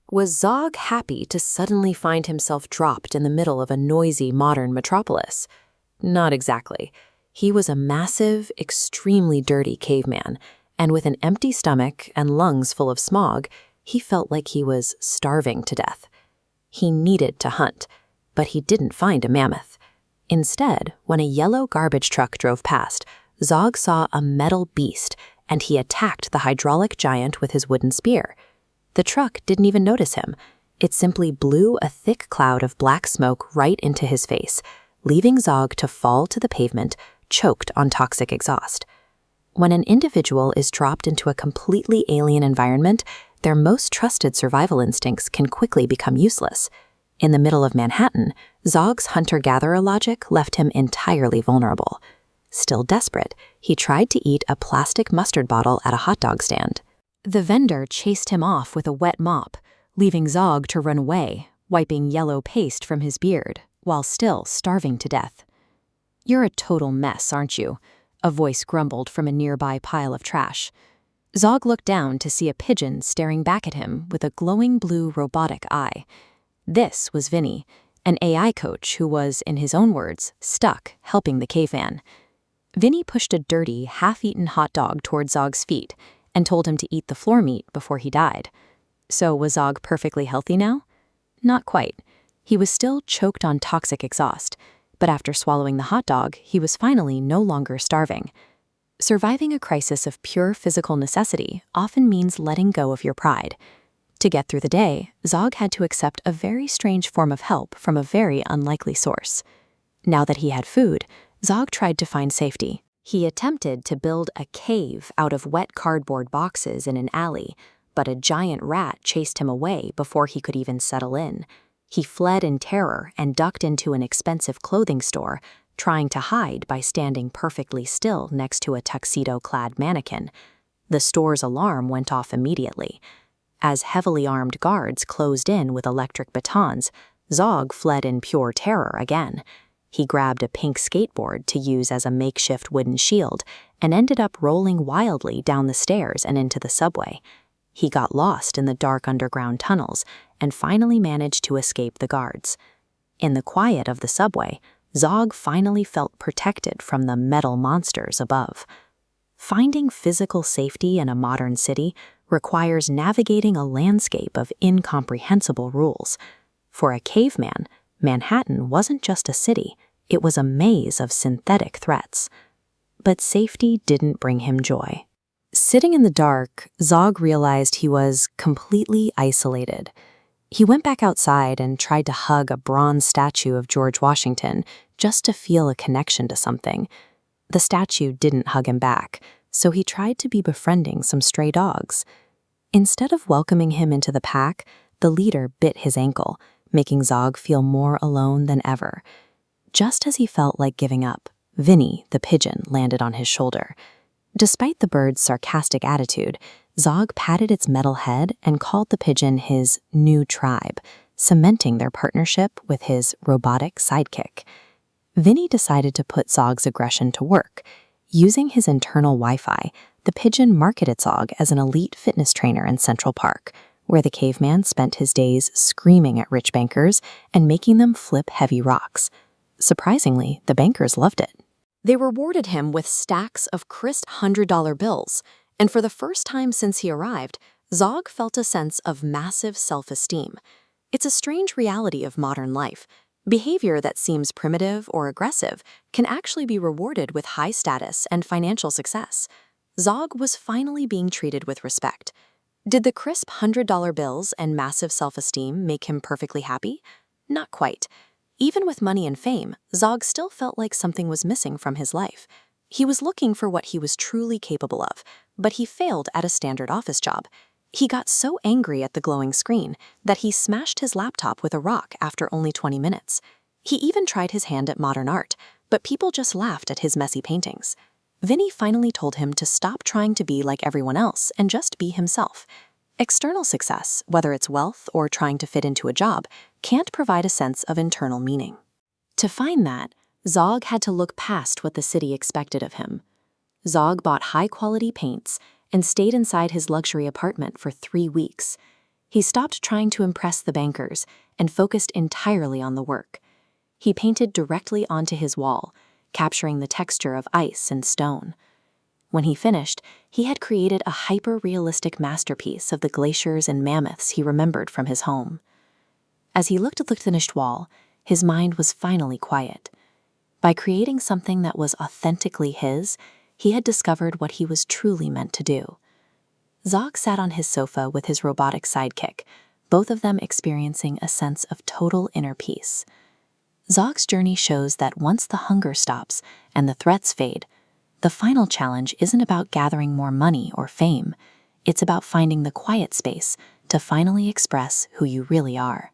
Was Zog happy to suddenly find himself dropped in the middle of a noisy modern metropolis? Not exactly. He was a massive, extremely dirty caveman, and with an empty stomach and lungs full of smog, he felt like he was starving to death. He needed to hunt, but he didn't find a mammoth. Instead, when a yellow garbage truck drove past, Zog saw a metal beast, and he attacked the hydraulic giant with his wooden spear. The truck didn't even notice him. It simply blew a thick cloud of black smoke right into his face, leaving Zog to fall to the pavement, choked on toxic exhaust. When an individual is dropped into a completely alien environment, their most trusted survival instincts can quickly become useless. In the middle of Manhattan, Zog's hunter-gatherer logic left him entirely vulnerable. Still desperate, he tried to eat a plastic mustard bottle at a hot dog stand. The vendor chased him off with a wet mop, leaving Zog to run away, wiping yellow paste from his beard, while still starving to death. "You're a total mess, aren't you?" a voice grumbled from a nearby pile of trash. Zog looked down to see a pigeon staring back at him with a glowing blue robotic eye. This was Vinny, an AI coach who was, in his own words, stuck helping the caveman. Vinny pushed a dirty, half-eaten hot dog toward Zog's feet and told him to eat the floor meat before he died. So was Zog perfectly healthy now? Not quite. He was still choked on toxic exhaust, but after swallowing the hot dog, he was finally no longer starving. Surviving a crisis of pure physical necessity often means letting go of your pride. To get through the day, Zog had to accept a very strange form of help from a very unlikely source. Now that he had food, Zog tried to find safety. He attempted to build a cave out of wet cardboard boxes in an alley, but a giant rat chased him away before he could even settle in. He fled in terror and ducked into an expensive clothing store, trying to hide by standing perfectly still next to a tuxedo-clad mannequin. The store's alarm went off immediately. As heavily armed guards closed in with electric batons, Zog fled in pure terror again. He grabbed a pink skateboard to use as a makeshift wooden shield and ended up rolling wildly down the stairs and into the subway. He got lost in the dark underground tunnels and finally managed to escape the guards. In the quiet of the subway, Zog finally felt protected from the metal monsters above. Finding physical safety in a modern city requires navigating a landscape of incomprehensible rules. For a caveman, Manhattan wasn't just a city, it was a maze of synthetic threats. But safety didn't bring him joy. Sitting in the dark, Zog realized he was completely isolated. He went back outside and tried to hug a bronze statue of George Washington just to feel a connection to something. The statue didn't hug him back, so he tried to be befriending some stray dogs. Instead of welcoming him into the pack, the leader bit his ankle, making Zog feel more alone than ever. Just as he felt like giving up, Vinny, the pigeon, landed on his shoulder. Despite the bird's sarcastic attitude, Zog patted its metal head and called the pigeon his new tribe, cementing their partnership with his robotic sidekick. Vinny decided to put Zog's aggression to work. Using his internal Wi-Fi, the pigeon marketed Zog as an elite fitness trainer in Central Park, where the caveman spent his days screaming at rich bankers and making them flip heavy rocks. Surprisingly, the bankers loved it. They rewarded him with stacks of crisp $100 bills, and for the first time since he arrived, Zog felt a sense of massive self-esteem. It's a strange reality of modern life. Behavior that seems primitive or aggressive can actually be rewarded with high status and financial success. Zog was finally being treated with respect. Did the crisp $100 bills and massive self-esteem make him perfectly happy? Not quite. Even with money and fame, Zog still felt like something was missing from his life. He was looking for what he was truly capable of, but he failed at a standard office job. He got so angry at the glowing screen that he smashed his laptop with a rock after only 20 minutes. He even tried his hand at modern art, but people just laughed at his messy paintings. Vinny finally told him to stop trying to be like everyone else and just be himself. External success, whether it's wealth or trying to fit into a job, can't provide a sense of internal meaning. To find that, Zog had to look past what the city expected of him. Zog bought high-quality paints and stayed inside his luxury apartment for 3 weeks. He stopped trying to impress the bankers and focused entirely on the work. He painted directly onto his wall, capturing the texture of ice and stone. When he finished, he had created a hyper-realistic masterpiece of the glaciers and mammoths he remembered from his home. As he looked at the finished wall, his mind was finally quiet. By creating something that was authentically his, he had discovered what he was truly meant to do. Zog sat on his sofa with his robotic sidekick, both of them experiencing a sense of total inner peace. Zog's journey shows that once the hunger stops and the threats fade, the final challenge isn't about gathering more money or fame. It's about finding the quiet space to finally express who you really are.